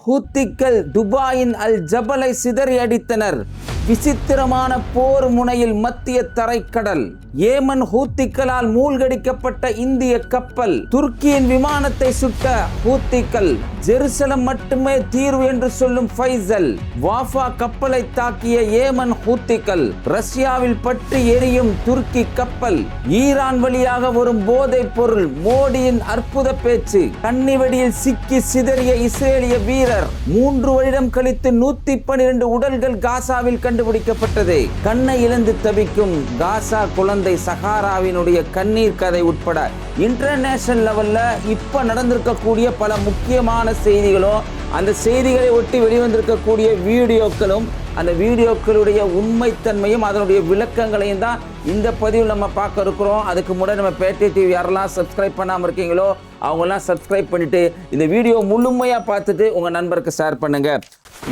ஹூத்திகள் துபாயின் அல் ஜபலை சிதறியடித்தனர். விசித்திரமான போர் முனையில் மத்திய தரைக்கடல். ஏமன் ஹூத்திகளால் மூழ்கடிக்கப்பட்ட இந்திய கப்பல். துருக்கியின் விமானத்தை சுட்ட ஹூத்திகள். ஜெருசலம் மட்டுமே தீர்வு என்று சொல்லும் ஃபைசல். வாஃபா கப்பலை தாக்கிய ஏமன் ஹூத்திகள். ரஷ்யாவில் பற்றி எரியும் துருக்கி கப்பல். ஈரான் வழியாக வரும் போதைப் பொருள். மோடியின் அற்புத பேச்சு. கன்னிவெடியில் சிக்கி சிதறிய இஸ்ரேலிய வீரர். 3 வருடம் கழித்து 112 உடல்கள் காசாவில் கண்டுபிடிக்கப்பட்டது. கண்ணை இழந்து தவிக்கும் காசா குழந்தை சஹாராவினுடைய கண்ணீர் கதை உட்பட இன்டர்நேஷனல் லெவல்ல இப்ப நடந்திருக்கக்கூடிய பல முக்கியமான செய்திகளும், அந்த செய்திகளை ஒட்டி வெளிவந்திருக்கக்கூடிய வீடியோக்களும், அந்த வீடியோக்களுடைய உண்மைத்தன்மையும் அதனுடைய விளக்கங்களையும் தான் இந்த பதிவில் நம்ம பார்க்க இருக்கிறோம். அதுக்கு முன்னாடி நம்ம பேட்டை டிவி யாரெல்லாம் சப்ஸ்கிரைப் பண்ணாமல் இருக்கீங்களோ அவங்கெல்லாம் சப்ஸ்கிரைப் பண்ணிட்டு இந்த வீடியோ முழுமையாக பார்த்துட்டு உங்கள் நண்பருக்கு ஷேர் பண்ணுங்க.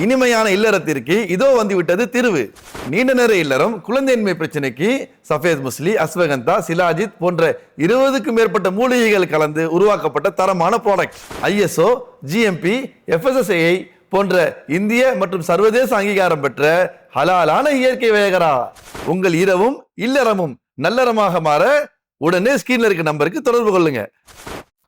இனிமையான இல்லறத்திற்கு இதோ வந்து விட்டது திருவு. நீண்ட நேர இல்லறம், குழந்தையின்மை பிரச்சனைக்கு சஃபேத் முஸ்லி, அஸ்வகந்தா, சிலாஜித் போன்ற 20க்கும் மேற்பட்ட மூலிகைகள் கலந்து உருவாக்கப்பட்ட தரமான ப்ராடக்ட். ISO, GMP, FSSAI போன்ற இந்திய மற்றும் சர்வதேச அங்கீகாரம் பெற்ற ஹலாலான இயற்கை வேகரா. உங்கள் இரவும் இல்லறமும் நல்லறமாக மாற உடனே ஸ்கிரீன்ல இருக்க நம்பருக்கு தொடர்பு கொள்ளுங்க.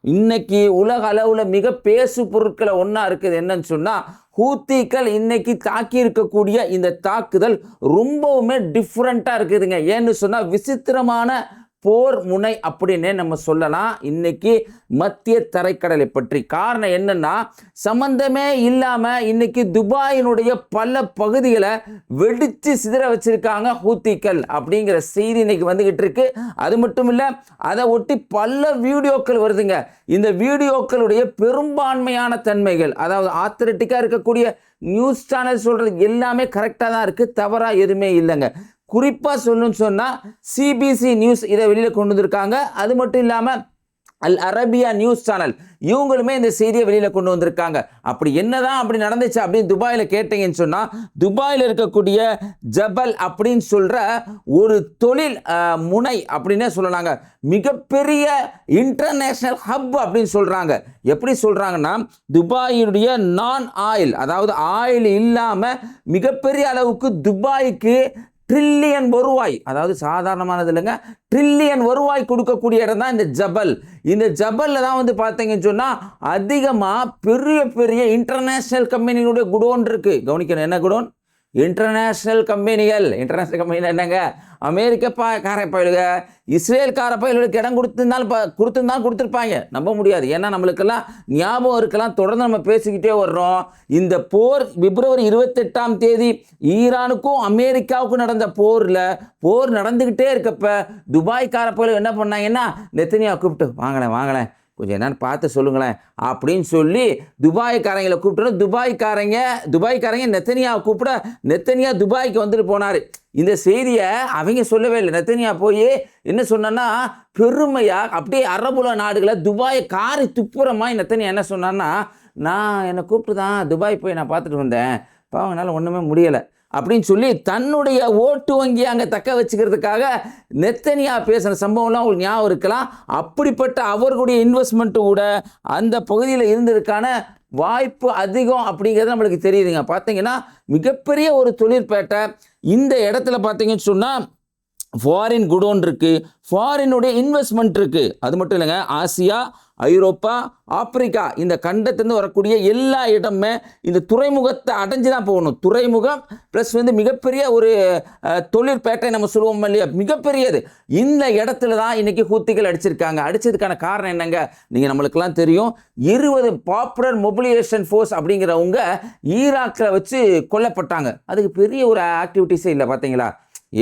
இன்னைக்கு உலக அளவுல மிக பேசு பொருட்களை ஒன்றா இருக்குது. என்னன்னு சொன்னா, ஹூத்திகள் இன்னைக்கு தாக்கி இருக்கக்கூடிய இந்த தாக்குதல் ரொம்பவுமே டிஃப்ரெண்ட்டாக இருக்குதுங்க. ஏன்னு சொன்னா, விசித்திரமான போர் முனை அப்படின்னே நம்ம சொல்லலாம் இன்னைக்கு மத்திய தரைக்கடலை பற்றி. காரணம் என்னன்னா, சம்பந்தமே இல்லாம இன்னைக்கு துபாயினுடைய பல பகுதிகளை வெடிச்சு சிதற வச்சிருக்காங்க ஹூத்திகள் அப்படிங்கிற செய்தி இன்னைக்கு வந்துகிட்டு இருக்கு. அது மட்டும் இல்ல, அதை ஒட்டி பல வீடியோக்கள் வருதுங்க. இந்த வீடியோக்களுடைய பெரும்பான்மையான தன்மைகள், அதாவது ஆத்தரிட்டிக்கா இருக்கக்கூடிய நியூஸ் சேனல் சொல்றது எல்லாமே கரெக்டாக தான் இருக்கு, தவறா எதுவுமே இல்லைங்க. குறிப்பாக சொல்லணும்னு சொன்னால் CBC நியூஸ் இதை வெளியில் கொண்டு வந்திருக்காங்க. அது மட்டும் இல்லாமல் அல் அரபியா நியூஸ் சேனல் இவங்களுமே இந்த செய்தியை வெளியில் கொண்டு வந்திருக்காங்க. அப்படி என்னதான் அப்படி நடந்துச்சு அப்படின்னு துபாயில் கேட்டீங்கன்னு சொன்னால், துபாயில் இருக்கக்கூடிய ஜபல் அப்படின்னு சொல்கிற ஒரு தொழில் முனை அப்படின்னே சொல்லலாங்க. மிகப்பெரிய இன்டர்நேஷ்னல் ஹப் அப்படின்னு சொல்கிறாங்க. எப்படி சொல்கிறாங்கன்னா, துபாயினுடைய நான் ஆயில், அதாவது ஆயில் இல்லாமல் மிகப்பெரிய அளவுக்கு துபாய்க்கு ட்ரில்லியன் வருவாய், அதாவது சாதாரணமானது இல்லைங்க, ட்ரில்லியன் வருவாய் கொடுக்கக்கூடிய இடம் தான் இந்த ஜபல். இந்த ஜபலில் தான் வந்து பார்த்தீங்கன்னு சொன்னால் அதிகமாக பெரிய பெரிய இன்டர்நேஷ்னல் கம்பெனிகளுடைய குடோன் இருக்குது. கவனிக்கணும், என்ன குடோன்? இன்டர்நேஷ்னல் கம்பெனிகள். இன்டர்நேஷ்னல் கம்பெனிகள் என்னங்க? அமெரிக்க காரப்பயிலுக, இஸ்ரேல் காரப்பயிலுக்கு இடம் கொடுத்துருப்பாங்க. நம்ப முடியாது. ஏன்னா நம்மளுக்கெல்லாம் ஞாபகம் இருக்கலாம், தொடர்ந்து நம்ம பேசிக்கிட்டே வர்றோம். இந்த போர் பிப்ரவரி 28ஆம் தேதி ஈரானுக்கும் அமெரிக்காவுக்கும் நடந்த போர் நடந்துக்கிட்டே இருக்கப்ப துபாய் காரப்பயிலு என்ன பண்ணாங்கன்னா, நெத்தனியா கூப்பிட்டு வாங்களேன் கொஞ்சம் என்னன்னு பார்த்து சொல்லுங்களேன் அப்படின்னு சொல்லி துபாய்க்காரங்களை கூப்பிட்டோம். துபாய்க்காரங்க நெத்தனியாவை கூப்பிட நெத்தனியா துபாய்க்கு வந்துட்டு போனார். இந்த செய்தியை அவங்க சொல்லவே இல்லை. நெத்தனியா போய் என்ன சொன்னா, பெருமையாக அப்படியே அரபுல நாடுகளை துபாயை காரி துப்புரமாய் நெத்தனியா என்ன சொன்னான்னா, நான் என்னை கூப்பிட்டு தான் துபாய் போய் நான் பார்த்துட்டு வந்தேன், அவங்களால ஒன்றுமே முடியலை அப்படின்னு சொல்லி தன்னுடைய ஓட்டு வங்கி அங்கே தக்க வச்சுக்கிறதுக்காக நெத்தனியா பேசுகிற சம்பவம்லாம் உங்களுக்கு ஞாபகம் இருக்கலாம். அப்படிப்பட்ட அவர்களுடைய இன்வெஸ்ட்மெண்ட்டு கூட அந்த பகுதியில் இருந்ததுக்கான வாய்ப்பு அதிகம் அப்படிங்கிறது நம்மளுக்கு தெரியுதுங்க. பார்த்தீங்கன்னா மிகப்பெரிய ஒரு தொழிற்பேட்டை. இந்த இடத்துல பார்த்தீங்கன்னு சொன்னால் ஃபாரின் குடோன் இருக்குது, ஃபாரினுடைய இன்வெஸ்ட்மெண்ட் இருக்குது. அது மட்டும் இல்லைங்க, ஆசியா, ஐரோப்பா, ஆப்பிரிக்கா இந்த கண்டத்திலிருந்து வரக்கூடிய எல்லா இடமுமே இந்த துறைமுகத்தை அடைஞ்சு தான் போகணும். துறைமுகம் ப்ளஸ் வந்து மிகப்பெரிய ஒரு தொழிற்பேட்டை நம்ம சொல்லுவோம் இல்லையா, மிகப்பெரியது. இந்த இடத்துல தான் இன்றைக்கி ஹூத்திகள் அடிச்சிருக்காங்க. அடித்ததுக்கான காரணம் என்னங்க? நீங்கள் நம்மளுக்கெல்லாம் தெரியும், 20 பாப்புலர் மொபிலைசேஷன் ஃபோர்ஸ் அப்படிங்கிறவங்க ஈராக்கில் வச்சு கொல்லப்பட்டாங்க. அதுக்கு பெரிய ஒரு ஆக்டிவிட்டிஸே இல்லை. பார்த்தீங்களா,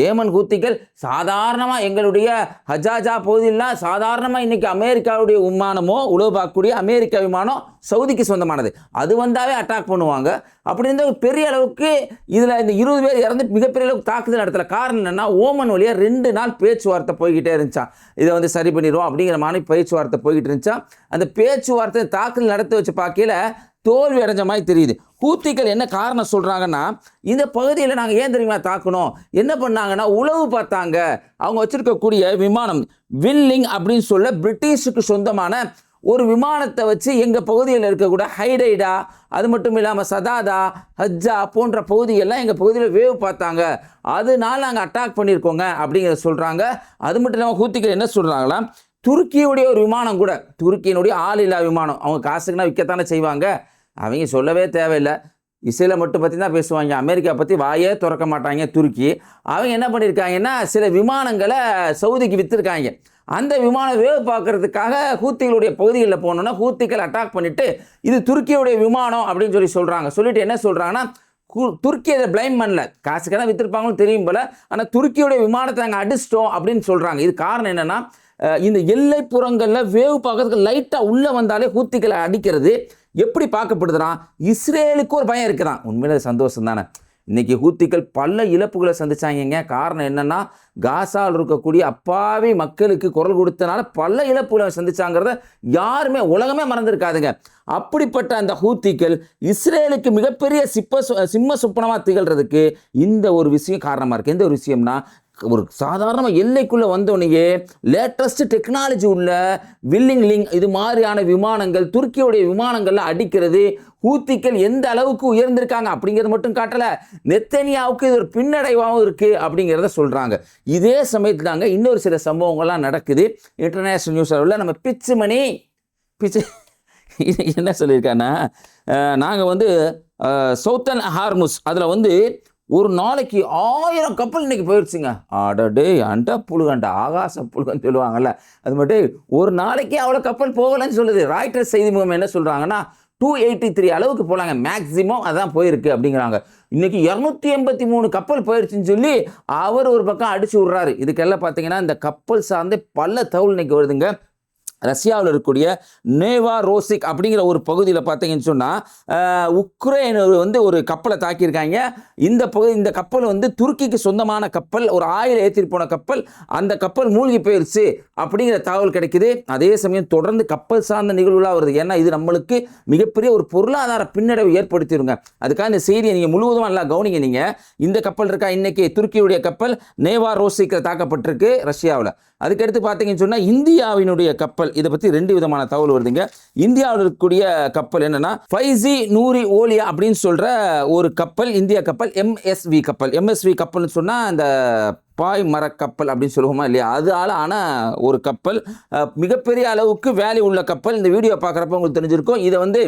ஏமன் ஹூத்திகள் சாதாரணமாக எங்களுடைய ஹஜாஜா பகுதியிலாம் சாதாரணமாக இன்றைக்கி அமெரிக்காவுடைய விமானமோ உளவு பார்க்கக்கூடிய அமெரிக்கா விமானம் சவுதிக்கு சொந்தமானது, அது வந்தாவே அட்டாக் பண்ணுவாங்க. அப்படி இருந்தால் பெரிய அளவுக்கு இதில் இந்த 20 பேர் இறந்து மிகப்பெரிய அளவுக்கு தாக்குதல் நடத்தல. காரணம் என்னென்னா, ஓமன் வழியாக 2 நாள் பேச்சுவார்த்தை போய்கிட்டே இருந்துச்சான். இதை வந்து சரி பண்ணிடுவோம் அப்படிங்கிற மாதிரி பேச்சுவார்த்தை போய்கிட்டு இருந்துச்சா. அந்த பேச்சுவார்த்தை தாக்குதல் நடத்தி வச்சு பார்க்கல தோல்வி அடைஞ்ச மாதிரி தெரியுது. ஹூத்திகள் என்ன காரணம் சொல்கிறாங்கன்னா, இந்த பகுதியில் நாங்கள் ஏன் தெரியுமா தாக்கணும், என்ன பண்ணாங்கன்னா உளவு பார்த்தாங்க. அவங்க வச்சுருக்கக்கூடிய விமானம் வில்லிங் அப்படின்னு சொல்ல பிரிட்டிஷுக்கு சொந்தமான ஒரு விமானத்தை வச்சு எங்கள் பகுதியில் இருக்கக்கூட ஹைடைடா, அது மட்டும் இல்லாமல் சதாதா, ஹஜ்ஜா போன்ற பகுதியெல்லாம் எங்கள் பகுதியில் வேவ் பார்த்தாங்க, அதனால நாங்கள் அட்டாக் பண்ணியிருக்கோங்க அப்படிங்கிறத சொல்கிறாங்க. அது மட்டும் இல்லாமல் ஹூத்திகள் என்ன சொல்கிறாங்களா, துருக்கியுடைய ஒரு விமானம் கூட, துருக்கியினுடைய ஆள் இல்லா விமானம், அவங்க காசுக்குன்னா விற்கத்தானே செய்வாங்க, அவங்க சொல்லவே தேவையில்லை. இஸ்ரேலை மட்டும் பற்றி தான் பேசுவாங்க, அமெரிக்கா பற்றி வாயே திறக்க மாட்டாங்க. துருக்கி அவங்க என்ன பண்ணியிருக்காங்கன்னா சில விமானங்களை சவுதிக்கு விற்றுருக்காங்க. அந்த விமானம் வேவு பார்க்கறதுக்காக ஹூத்திகளுடைய பகுதிகளில் போனோன்னா ஹூத்திகள் அட்டாக் பண்ணிவிட்டு இது துருக்கியுடைய விமானம் அப்படின்னு சொல்கிறாங்க. சொல்லிட்டு என்ன சொல்கிறாங்கன்னா, துருக்கி அதை பிளைம் பண்ணல, காசுக்கு தான் விற்றுருப்பாங்களும் தெரியும் போல், ஆனால் துருக்கியுடைய விமானத்தை நாங்கள் அடிச்சிட்டோம் அப்படின்னு சொல்கிறாங்க. இது காரணம் என்னென்னா, இந்த எல்லைப்புறங்களில் வேவு பார்க்கறதுக்கு லைட்டாக உள்ளே வந்தாலே ஹூத்திகளை அடிக்கிறது எப்படி பார்க்கப்படுதுன்னா, இஸ்ரேலுக்கு ஒரு பயம் இருக்குதான். உண்மையிலே சந்தோஷம் தானே. இன்றைக்கி ஹூத்திகள் பல இழப்புகளை சந்திச்சாங்க. காரணம் என்னென்னா, காசாவில் இருக்கக்கூடிய அப்பாவி மக்களுக்கு குரல் கொடுத்தனால பல இழப்புகளை சந்திச்சாங்கிறத யாருமே உலகமே மறந்துருக்காதுங்க. அப்படிப்பட்ட அந்த ஹூத்திகள் இஸ்ரேலுக்கு மிகப்பெரிய சிம்ம சொப்பனமாக திகழ்கிறதுக்கு இந்த ஒரு விஷயம் காரணமாக இருக்குது. எந்த ஒரு விஷயம்னா, ஒரு சாதாரணமாக எல்லைக்குள்ளே வந்தோடனேயே லேட்டஸ்ட் டெக்னாலஜி உள்ள வில்லிங் இது மாதிரியான விமானங்கள் துருக்கியுடைய விமானங்கள்லாம் அடிக்கிறது ஹூத்திகள் எந்த அளவுக்கு உயர்ந்திருக்காங்க அப்படிங்கிறது மட்டும் காட்டலை, நெத்தனியாவுக்கு இது ஒரு பின்னடைவாகவும் இருக்குது அப்படிங்கிறத சொல்கிறாங்க. இதே சமயத்தில் தாங்க இன்னொரு சில சம்பவங்கள்லாம் நடக்குது இன்டர்நேஷ்னல் நியூஸ் அளவில். நம்ம பிச்சு என்ன சொல்லியிருக்காங்கன்னா, நாங்கள் சவுத்தன் ஹார்முஸ் அதில் ஒரு நாளைக்கு 1000 கப்பல் இன்னைக்கு போயிடுச்சுங்க. ஆடடே அண்டா புழுகண்டா ஆகாச புழுகன்னு சொல்லுவாங்கல்ல, அது மட்டும் ஒரு நாளைக்கு அவ்வளோ கப்பல் போகலன்னு சொல்லுது. ராய்ட்டர்ஸ் செய்தி முகம் என்ன சொல்கிறாங்கன்னா, 283 அளவுக்கு போகலாங்க, மேக்ஸிமம் அதான் போயிருக்கு அப்படிங்கிறாங்க. இன்றைக்கி 283 கப்பல் போயிடுச்சுன்னு சொல்லி அவர் ஒரு பக்கம் அடிச்சு விட்றாரு. இதுக்கெல்லாம் பார்த்தீங்கன்னா இந்த கப்பல் சார்ந்து பல தகவல் இன்னைக்கு வருதுங்க. ரஷ்யாவில் இருக்கக்கூடிய நேவாரோசிக் அப்படிங்கிற ஒரு பகுதியில் பார்த்தீங்கன்னு சொன்னால் உக்ரைன் ஒரு கப்பலை தாக்கியிருக்காங்க. இந்த கப்பல் துருக்கிக்கு சொந்தமான கப்பல், ஒரு ஆயில் ஏற்றிட்டு போன கப்பல், அந்த கப்பல் மூழ்கி போயிடுச்சு அப்படிங்கிற தகவல் கிடைக்குது. அதே சமயம் தொடர்ந்து கப்பல் சார்ந்த நிகழ்வுலாம் வருது. ஏன்னா இது நம்மளுக்கு மிகப்பெரிய ஒரு பொருளாதார பின்னடைவு ஏற்படுத்திடுங்க. அதுக்காக இந்த செய்தியை நீங்கள் முழுவதும் நல்லா கவனிங்க. நீங்கள் இந்த கப்பல் இருக்கா, இன்னைக்கு துருக்கியுடைய கப்பல் நேவாரோசிக்கில் தாக்கப்பட்டிருக்கு ரஷ்யாவில். அதுக்கடுத்து பார்த்தீங்கன்னு சொன்னால் இந்தியாவினுடைய கப்பல், இதை பற்றி 2 விதமான தகவல் வருதுங்க. இந்தியாவில் இருக்கக்கூடிய கப்பல் என்னன்னா ஃபைசி நூரி ஓலியா அப்படின்னு சொல்கிற ஒரு கப்பல், இந்திய கப்பல், எம்எஸ்வி கப்பல்னு சொன்னால் அந்த பாய் மர கப்பல் அப்படின்னு சொல்லுவோமா இல்லையா, அது ஆன ஒரு கப்பல், மிகப்பெரிய அளவுக்கு வேல்யூ உள்ள கப்பல். இந்த வீடியோ பார்க்குறப்ப உங்களுக்கு தெரிஞ்சிருக்கும். இதை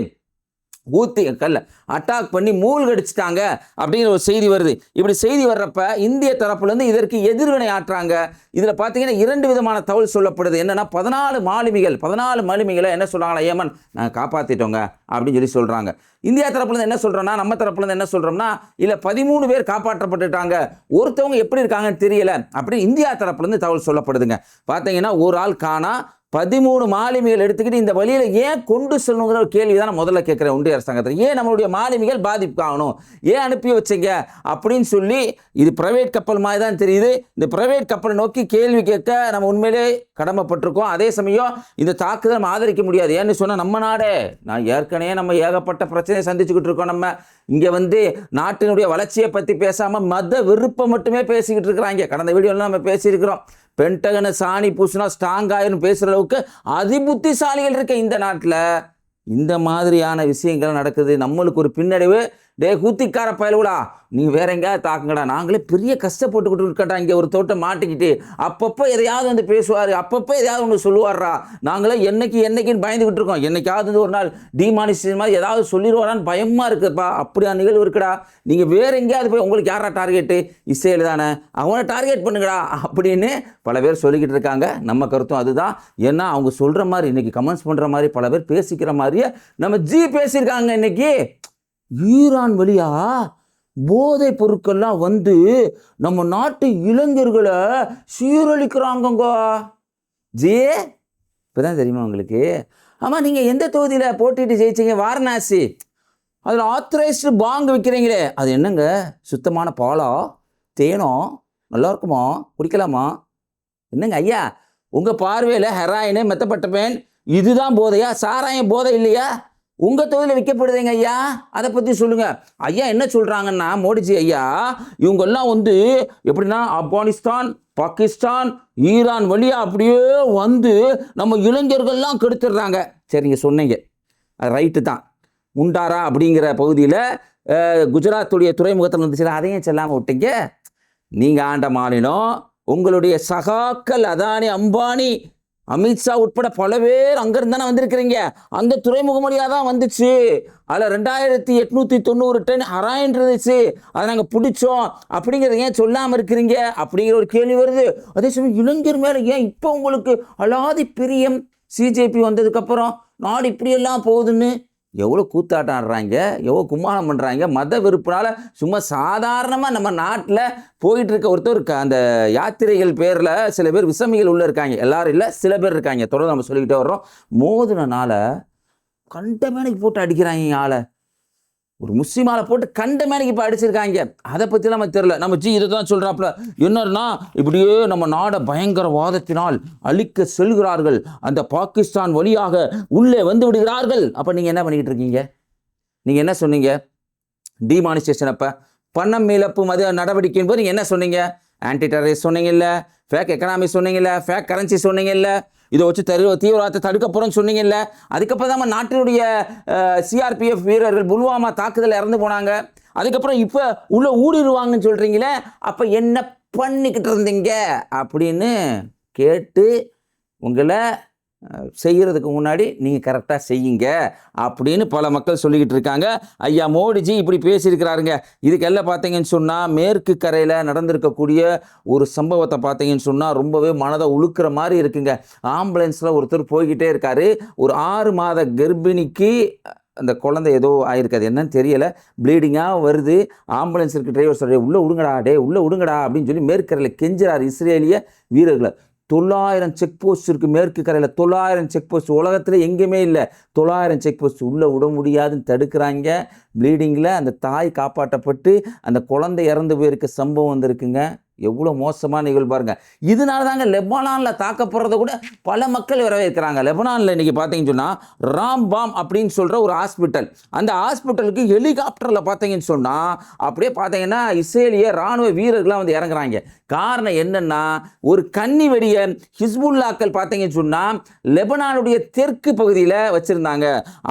ஹூத்திகள் அட்டாக் பண்ணி மூழ்கடிச்சிட்டாங்க அப்படிங்கிற ஒரு செய்தி வருது. இப்படி செய்தி வர்றப்ப இந்திய தரப்புலேருந்து இதற்கு எதிர்வினை ஆற்றாங்க. இதில் பார்த்தீங்கன்னா 2 விதமான தகவல் சொல்லப்படுது. என்னென்னா 14 மாலுமிகளை என்ன சொல்கிறாங்களா, ஏமன் நாங்கள் காப்பாற்றிட்டோங்க அப்படின்னு சொல்கிறாங்க. இந்தியா தரப்புலேருந்து என்ன சொல்கிறோன்னா, நம்ம தரப்புலேருந்து என்ன சொல்கிறோம்னா, இல்லை 13 பேர் காப்பாற்றப்பட்டுட்டாங்க, ஒருத்தவங்க எப்படி இருக்காங்கன்னு தெரியல அப்படின்னு இந்தியா தரப்புலேருந்து தகவல் சொல்லப்படுதுங்க. பார்த்தீங்கன்னா ஒரு ஆள் காணா, 13 மாலுமிகள் எடுத்துக்கிட்டு இந்த வழியில் ஏன் கொண்டு செல்லணுங்கிற ஒரு கேள்வி தான் நான் முதல்ல கேட்குறேன். ஒன்றிய அரசாங்கத்தில் ஏன் நம்மளுடைய மாலுமிகள் பாதிப்பாகணும், ஏன் அனுப்பி வச்சிங்க அப்படின்னு சொல்லி, இது பிரைவேட் கப்பல் மாதிரி தான் தெரியுது. இந்த பிரைவேட் கப்பலை நோக்கி கேள்வி கேட்க நம்ம உண்மையிலே கடமைப்பட்டிருக்கோம். அதே சமயம் இந்த தாக்குதல் நம்ம ஆதரிக்க முடியாது. ஏன்னு சொன்னால் நம்ம நாடே, நான் ஏற்கனவே நம்ம ஏகப்பட்ட பிரச்சனையை சந்திச்சுக்கிட்டு இருக்கோம். நம்ம இங்கே நாட்டினுடைய வளர்ச்சியை பற்றி பேசாமல் மத விருப்பம் மட்டுமே பேசிக்கிட்டு இருக்கிறாங்க. கடந்த வீடியோலாம் நம்ம பேசியிருக்கிறோம். பென்டகனை சாணி பூசினா ஸ்ட்ராங் ஆயிரும் பேசுகிற அளவுக்கு அதிபுத்திசாலிகள் இருக்க இந்த நாட்டில் இந்த மாதிரியான விஷயங்கள் நடக்குது. நம்மளுக்கு ஒரு பின்னடைவு. ஹூத்திக்கார பயலுடா, நீ வேற எங்கேயாவது தாக்குங்கடா, நாங்களே பெரிய கஷ்டப்பட்டுக்கிட்டு இருக்கட்டா, இங்கே ஒரு தோட்டம் மாட்டிக்கிட்டு அப்பப்போ எதையாவது பேசுவார், அப்பப்போ எதையாவது ஒன்று சொல்லுவார்ரா, நாங்களே என்னைக்குன்னு பயந்துக்கிட்டு இருக்கோம். என்னைக்காவது ஒரு நாள் டிமானிஸ்டேஷன் மாதிரி ஏதாவது சொல்லிடுவாரான்னு பயமாக இருக்குப்பா. அப்படியா நிகழ்வு இருக்குடா, நீங்கள் வேற எங்கேயாவது போய் உங்களுக்கு யாரா டார்கெட்டு, இஸ்ரேல் தானே, அவனை டார்கெட் பண்ணுங்கடா அப்படின்னு பல பேர் சொல்லிக்கிட்டு இருக்காங்க. நம்ம கருத்தும் அதுதான். ஏன்னா அவங்க சொல்கிற மாதிரி இன்னைக்கு கமெண்ட்ஸ் பண்ணுற மாதிரி பல பேர் பேசிக்கிற மாதிரியே நம்ம பேசியிருக்காங்க. இன்னைக்கு ஈரான் வழியா போதை பொருட்கள்லாம் நம்ம நாட்டு இளைஞர்களை சீரழிக்கிறாங்கங்க. இப்போதான் தெரியுமா உங்களுக்கு? ஆமாம், நீங்கள் எந்த தொகுதியில் போட்டிட்டு ஜெயிச்சிங்க? வாரணாசி. அதில் ஆத்தரைஸ்டு பாங்கு விற்கிறீங்களே, அது என்னங்க? சுத்தமான பாலா, தேனோ, நல்லா இருக்குமா, குடிக்கலாமா? என்னங்க ஐயா, உங்கள் பார்வையில் ஹெராயின், மெத்தப்பட்டபேன் இதுதான் போதையா? சாராயம் போதை இல்லையா? உங்கள் தொகுதியில் விற்கப்படுதுங்க ஐயா, அதை பற்றி சொல்லுங்கள் ஐயா. என்ன சொல்கிறாங்கன்னா மோடிஜி ஐயா, இவங்கெல்லாம் எப்படின்னா ஆப்கானிஸ்தான், பாகிஸ்தான், ஈரான் வழியாக அப்படியே நம்ம இளைஞர்கள்லாம் கெடுத்துடுறாங்க. சரி, நீங்கள் சொன்னீங்க, அது ரைட்டு தான். முண்டாரா அப்படிங்கிற பகுதியில் குஜராத்துடைய துறைமுகத்தில் இருந்துச்சு, அதையும் செல்லாமல் விட்டீங்க. நீங்கள் ஆண்ட மாநிலம், உங்களுடைய சகாக்கள் அதானி, அம்பானி, அமித்ஷா உட்பட பல பேர் அங்கிருந்து தானே வந்திருக்கிறீங்க. அந்த துறைமுகம் வழியாக தான் வந்துச்சு. அதில் 2890 டன் ஹராயின் இருந்துச்சு, அதை நாங்கள் பிடிச்சோம். அப்படிங்கிறத ஏன் சொல்லாமல் இருக்கிறீங்க அப்படிங்கிற ஒரு கேள்வி வருது. அதே சமயம் இளைஞர் மேலே ஏன் இப்போ உங்களுக்கு அலாதி பிரியம்? சிஜேபி வந்ததுக்கப்புறம் நாடு இப்படியெல்லாம் போகுதுன்னு எவ்வளோ கூத்தாட்டம் ஆடுறாங்க, எவ்வளோ கும்மாளம் பண்ணுறாங்க. மத வெறுப்புனால சும்மா சாதாரணமாக நம்ம நாட்டில் போயிட்டு இருக்க ஒருத்தர் அந்த யாத்திரைகள் பேரில் சில பேர் விசமிகள் உள்ளே இருக்காங்க. எல்லாரும் இல்லை, சில பேர் இருக்காங்க. தொடர்ந்து நம்ம சொல்லிக்கிட்டே வர்றோம். மோதினால கண்ட மேனைக்கு போட்டு அடிக்கிறாங்க ஆளை. ஒரு முஸ்லீம் ஆளை போட்டு கண்ட மேனைக்கு இப்போ அடிச்சிருக்காங்க. அதை பற்றிலாம் நமக்கு தெரியல. நம்ம இதை தான் சொல்கிறாப்புல. என்னன்னா, இப்படியே நம்ம நாடை பயங்கரவாதத்தினால் அழிக்க செல்கிறார்கள், அந்த பாகிஸ்தான் வழியாக உள்ளே வந்து விடுகிறார்கள். அப்போ நீங்கள் என்ன பண்ணிக்கிட்டு இருக்கீங்க? நீங்கள் என்ன சொன்னீங்க? டிமானிஸ்ட்ரேஷன் அப்போ பணம் இழப்பு மது நடவடிக்கையின் போது நீங்கள் என்ன சொன்னீங்க? ஆன்டி டெரரிஸ்ட் சொன்னீங்கல்ல, ஃபேக் எக்கனாமி சொன்னீங்கல்ல, ஃபேக் கரன்சி சொன்னீங்கல்ல, இதை வச்சு தீவிரவாதத்தை தடுக்க போகிறோன்னு சொன்னீங்கல்ல. அதுக்கப்புறம் தான் நாட்டினுடைய சிஆர்பிஎஃப் வீரர்கள் புல்வாமா தாக்குதல் இறந்து போனாங்க. அதுக்கப்புறம் இப்போ உள்ள ஊடுருவாங்கன்னு சொல்கிறீங்களே, அப்போ என்ன பண்ணிக்கிட்டு இருந்தீங்க அப்படின்னு கேட்டு உங்களை செய்கிறதுக்கு முன்னாடி நீங்கள் கரெக்டாக செய்யுங்க அப்படின்னு பல மக்கள் சொல்லிக்கிட்டு இருக்காங்க. ஐயா மோடிஜி இப்படி பேசியிருக்கிறாருங்க. இதுக்கெல்லாம் பார்த்தீங்கன்னு சொன்னால் மேற்கு கரையில் நடந்திருக்கக்கூடிய ஒரு சம்பவத்தை பார்த்தீங்கன்னு சொன்னால் ரொம்பவே மனதை உழுக்கிற மாதிரி இருக்குங்க. ஆம்புலன்ஸில் ஒருத்தர் போய்கிட்டே இருக்காரு. ஒரு 6 மாத கர்ப்பிணிக்கு அந்த குழந்தை ஏதோ ஆயிருக்காது, என்னன்னு தெரியலை, ப்ளீடிங்காக வருது. ஆம்புலன்ஸ் இருக்கு, டிரைவர் சொல்கிற உள்ளே விடுங்கடா, உள்ளே விடுங்கடா அப்படின்னு சொல்லி மேற்கரையில் கெஞ்சுறாரு இஸ்ரேலிய வீரர்களை. 900 செக் போஸ்ட் இருக்குது மேற்கு கரையில். 900 செக் போஸ்ட் உலகத்தில் எங்கேயுமே இல்லை. 900 செக் போஸ்ட் உள்ளே விட முடியாதுன்னு தடுக்கிறாங்க. ப்ளீடிங்கில் அந்த தாய் காப்பாற்றப்பட்டு அந்த குழந்தை இறந்து போயிருக்க சம்பவம் வந்திருக்குங்க. எவ்வளோ மோசமான நிகழ்வு பாருங்க. இதனால தாங்க லெபனானில் தாக்கப்படுறத கூட பல மக்கள் வரவேற்கிறாங்க. லெபனானில் இன்றைக்கி பார்த்தீங்கன்னு சொன்னால் ராம்பாம் அப்படின்னு சொல்கிற ஒரு ஹாஸ்பிட்டல், அந்த ஹாஸ்பிட்டலுக்கு ஹெலிகாப்டரில் பார்த்தீங்கன்னு சொன்னால் அப்படியே பார்த்தீங்கன்னா இஸ்ரேலிய இராணுவ வீரர்களாக வந்து இறங்குறாங்க. காரணம் என்னென்னா, ஒரு கன்னி வெடியை ஹிஸ்புல்லாக்கள் பார்த்தீங்கன்னு சொன்னால் லெபனானுடைய தெற்கு பகுதியில் வச்சுருந்தாங்க.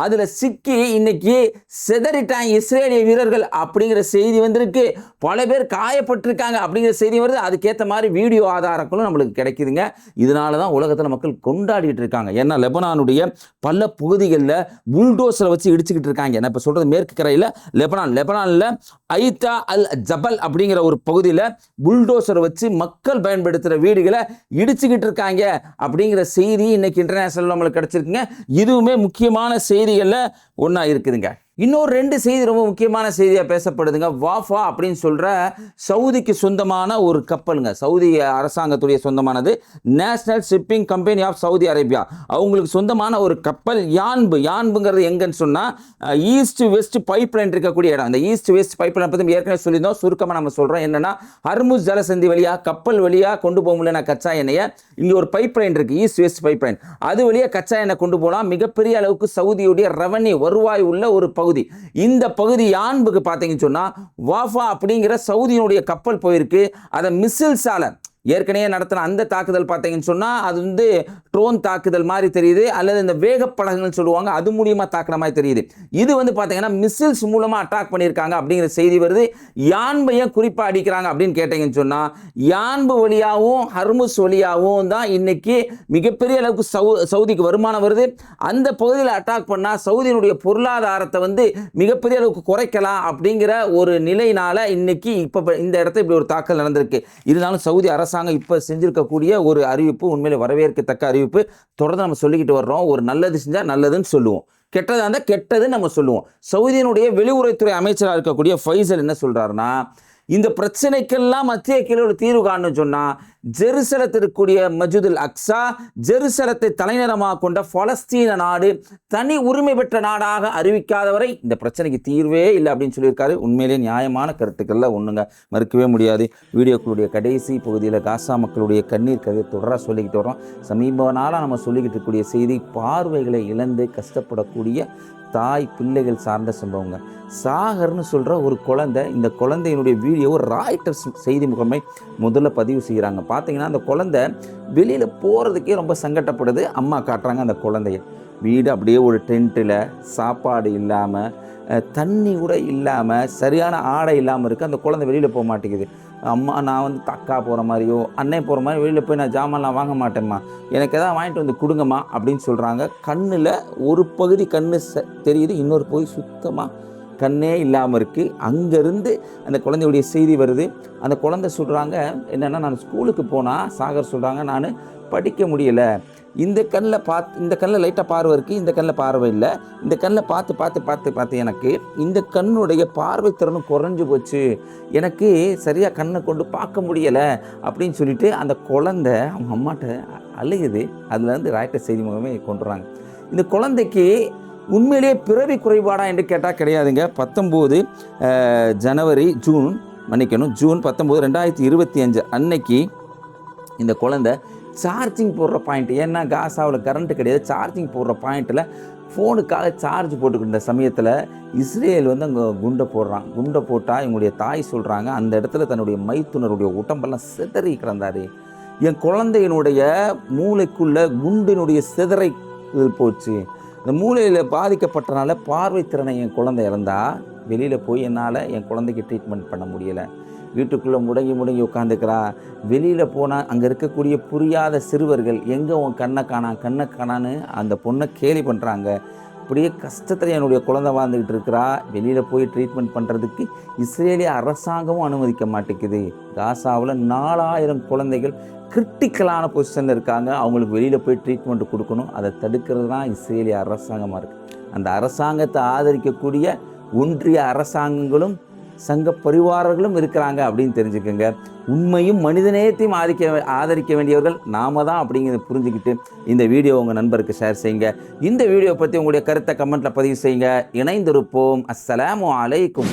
அதில் சிக்கி இன்னைக்கு செதறிட்டாங்க இஸ்ரேலிய வீரர்கள் அப்படிங்கிற செய்தி வந்திருக்கு. பல பேர் காயப்பட்டிருக்காங்க அப்படிங்கிற செய்தி வருது. அதுக்கேற்ற மாதிரி வீடியோ ஆதாரங்களும் நம்மளுக்கு கிடைக்குதுங்க. இதனால தான் உலகத்தில் மக்கள் கொண்டாடிட்டு இருக்காங்க. ஏன்னா லெபனானுடைய பல பகுதிகளில் புல்டோசரை வச்சு இடிச்சுக்கிட்டு இருக்காங்க. நான் இப்போ சொல்கிறது மேற்கு கரையில் லெபனானில் ஐத்தா அல் ஜபல் அப்படிங்கிற ஒரு பகுதியில் புல்டோசரை வச்சு மக்கள் பயன்படுத்துகிற வீடுகளை இடிச்சுக்கிட்டு இருக்காங்க அப்படிங்கிற செய்தி இன்னைக்கு இன்டர்நேஷனல் நம்மளுக்கு கிடைச்சிருக்குங்க. இதுவுமே முக்கியமான செய்திகளில் ஒன்றா இருக்குதுங்க. இன்னொரு 2 செய்தி ரொம்ப முக்கியமான செய்தியாக பேசப்படுதுங்க. வாஃபா அப்படின்னு சொல்கிற சவுதிக்கு சொந்தமான ஒரு கப்பலுங்க. சவுதி அரசாங்கத்துடைய சொந்தமானது, national shipping company of Saudi Arabia. அவங்களுக்கு சொந்தமான ஒரு கப்பல் யான்புங்கிறது எங்கன்னு சொன்னால் ஈஸ்ட் வெஸ்ட் பைப் லைன் இருக்கக்கூடிய இடம். அந்த ஈஸ்ட் வெஸ்ட் பைப் லைன் பற்றி ஏற்கனவே சொல்லியிருந்தோம். சுருக்கமாக நம்ம சொல்கிறோம். என்னென்னா, ஹர்முஸ் ஜலசந்தி வழியாக கப்பல் வழியாக கொண்டு போக முடியல கச்சா எண்ணெயை. இங்கே ஒரு பைப் லைன் இருக்குது, ஈஸ்ட் வெஸ்ட் பைப் லைன். அது வழியாக கச்சா எண்ணெய் கொண்டு போகலாம். மிகப்பெரிய அளவுக்கு சவுதியுடைய ரெவன்யூ வருவாய் உள்ள ஒரு பகுதி. இந்த பகுதி யான்புக்கு பார்த்தீங்கன்னு சொன்னா வாஃபா அப்படிங்கிற சவுதியினுடைய கப்பல் போயிருக்கு. அதை மிசில்ஸால ஏற்கனவே நடத்தின அந்த தாக்குதல் பார்த்தீங்கன்னு சொன்னால் அது வந்து ட்ரோன் தாக்குதல் மாதிரி தெரியுது, அல்லது இந்த வேகப்படகுன்னு சொல்லுவாங்க, அது மூலியமாக தாக்குன மாதிரி தெரியுது. இது வந்து பார்த்தீங்கன்னா மிசில்ஸ் மூலமாக அட்டாக் பண்ணியிருக்காங்க அப்படிங்கிற செய்தி வருது. யான்பையை குறிப்பாக அடிக்கிறாங்க அப்படின்னு கேட்டீங்கன்னு சொன்னால் யான்பு வழியாகவும் ஹர்முஸ் வழியாகவும் தான் இன்னைக்கு மிகப்பெரிய அளவுக்கு சவுதிக்கு வருமானம் வருது. அந்த பகுதியில் அட்டாக் பண்ணால் சவுதியினுடைய பொருளாதாரத்தை வந்து மிகப்பெரிய அளவுக்கு குறைக்கலாம் அப்படிங்கிற ஒரு நிலையினால இன்னைக்கு இப்போ இந்த இடத்துல இப்படி ஒரு தாக்கல் நடந்திருக்கு. இருந்தாலும் சவுதி அரசாங்கம் இப்போ செஞ்சிருக்கக்கூடிய ஒரு அறிவிப்பு உண்மையிலே வரவேற்கத்தக்க அறிவிப்பு. தொடர்ந்து நம்ம சொல்லிக்கிட்டு வர்றோம். ஒரு நல்லது செஞ்சால் நல்லதுன்னு சொல்லுவோம், கெட்டதாக இருந்தால் கெட்டதுன்னு நம்ம சொல்லுவோம். சவுதியினுடைய வெளியுறவுத்துறை அமைச்சராக இருக்கக்கூடிய ஃபைசல் என்ன சொல்கிறாருன்னா, இந்த பிரச்சனைக்கெல்லாம் மத்திய கிழக்கு தீர்வு காணணும்னு சொன்னால் ஜெருசலத்தில் இருக்கக்கூடிய மஸ்ஜிதுல் அக்ஸா, ஜெருசலத்தை தலைநகரமாக கொண்ட பலஸ்தீன நாடு தனி உரிமை பெற்ற நாடாக அறிவிக்காதவரை இந்த பிரச்சனைக்கு தீர்வே இல்லை அப்படின்னு சொல்லியிருக்காரு. உண்மையிலே நியாயமான கருத்துக்கள்ல ஒன்றுங்க, மறுக்கவே முடியாது. வீடியோக்களுடைய கடைசி பகுதியில் காசா மக்களுடைய கண்ணீர் கதை தொடராக சொல்லிக்கிட்டு வரோம். சமீப நாளாக நம்ம சொல்லிக்கிட்டு இருக்கக்கூடிய செய்தி, பார்வைகளை இழந்து கஷ்டப்படக்கூடிய தாய் பிள்ளைகள் சார்ந்த சம்பவங்க. சாகர்னு சொல்கிற ஒரு குழந்தை, இந்த குழந்தையினுடைய வீடியோவை ராய்ட்டர்ஸ் செய்தி முகமை முதல்ல பதிவு செய்கிறாங்க. பார்த்தீங்கன்னா அந்த குழந்தை வெளியில் போகிறதுக்கே ரொம்ப சங்கடப்படுது. அம்மா காட்டுறாங்க அந்த குழந்தைய. வீடு அப்படியே ஒரு டென்ட்டில், சாப்பாடு இல்லாமல், தண்ணி கூட இல்லாமல், சரியான ஆடை இல்லாமல் இருக்குது. அந்த குழந்தை வெளியில் போக மாட்டேங்குது. அம்மா நான் வந்து அக்கா போகிற மாதிரியோ அண்ணன் போகிற மாதிரி வெளியில் போய் நான் ஜாமான்லாம் வாங்க மாட்டேம்மா, எனக்கு எதாவது வாங்கிட்டு வந்து கொடுங்கம்மா அப்படின்னு சொல்கிறாங்க. கண்ணில் ஒரு பகுதி கண்ணு தெரியுது, இன்னொரு பகுதி சுத்தமாக கண்ணே இல்லாமல் இருக்குது. அங்கேருந்து அந்த குழந்தையுடைய செய்தி வருது. அந்த குழந்தை சொல்கிறாங்க என்னென்னா, நான் ஸ்கூலுக்கு போனால் சாகர் சொல்கிறாங்க நான் படிக்க முடியலை, இந்த கண்ணில் லைட்டாக பார்வை இருக்குது, இந்த கண்ணில் பார்வை இல்லை, இந்த கண்ணில் பார்த்து எனக்கு இந்த கண்ணுடைய பார்வை திறனும் குறைஞ்சி போச்சு, எனக்கு சரியாக கண்ணை கொண்டு பார்க்க முடியலை அப்படின்னு சொல்லிட்டு அந்த குழந்தை அவங்க அம்மாட்ட அழுகுது. அதுலேருந்து ராய்ட்டர் செய்தி மூலமே கொண்டுறாங்க. இந்த குழந்தைக்கு உண்மையிலேயே பிறவி குறைபாடா என்று கேட்டால் கிடையாதுங்க. 19 ஜூன் 19 2025 அன்னைக்கு இந்த குழந்தை சார்ஜிங் போடுற பாயிண்ட், ஏன்னா காசாவில் கரண்ட்டு கிடையாது, சார்ஜிங் போடுற பாயிண்ட்டில் ஃபோனுக்காக சார்ஜ் போட்டுக்கிட்ட சமயத்தில் இஸ்ரேல் வந்து அங்கே குண்டை போடுறான். குண்டை போட்டால் இவங்களுடைய தாய் சொல்கிறாங்க, அந்த இடத்துல தன்னுடைய மைத்துனருடைய உடம்பெல்லாம் சிதறி கிடந்தார். என் குழந்தையினுடைய மூளைக்குள்ளே குண்டினுடைய சிதறை போச்சு. இந்த மூளையில் பாதிக்கப்பட்டனால பார்வை திறனை என் குழந்தை இழந்தா, வெளியில் போய் என்னால் என் குழந்தைக்கு ட்ரீட்மெண்ட் பண்ண முடியலை. வீட்டுக்குள்ளே முடங்கி உட்காந்துக்கிறா. வெளியில் போனால் அங்கே இருக்கக்கூடிய புரியாத சிறுவர்கள் எங்கே உன் கண்ணை காணான்னு அந்த பொண்ணை கேலி பண்ணுறாங்க. அப்படியே கஷ்டத்தில் என்னுடைய குழந்தை வாழ்ந்துக்கிட்டு இருக்கிறா. வெளியில் போய் ட்ரீட்மெண்ட் பண்ணுறதுக்கு இஸ்ரேலிய அரசாங்கமும் அனுமதிக்க மாட்டேங்குது. காசாவில் 4000 குழந்தைகள் கிரிட்டிக்கலான பொசிஷனில் இருக்காங்க. அவங்களுக்கு வெளியில் போய் ட்ரீட்மெண்ட் கொடுக்கணும். அதை தடுக்கிறது தான் இஸ்ரேலிய அரசாங்கமாக இருக்குது. அந்த அரசாங்கத்தை ஆதரிக்கக்கூடிய ஒன்றிய அரசாங்கங்களும் சங்க பரிவாரர்களும் இருக்கிறாங்க அப்படின்னு தெரிஞ்சுக்கோங்க. உண்மையும் மனிதநேயத்தையும் ஆதரிக்க வேண்டியவர்கள் நாம தான் அப்படிங்கிறத புரிஞ்சுக்கிட்டு இந்த வீடியோ உங்கள் நண்பருக்கு ஷேர் செய்யுங்க. இந்த வீடியோ பற்றி உங்களுடைய கருத்தை கமெண்ட்டில் பதிவு செய்யுங்க. இணைந்திருப்போம். அஸ்ஸலாமு அலைக்கும்.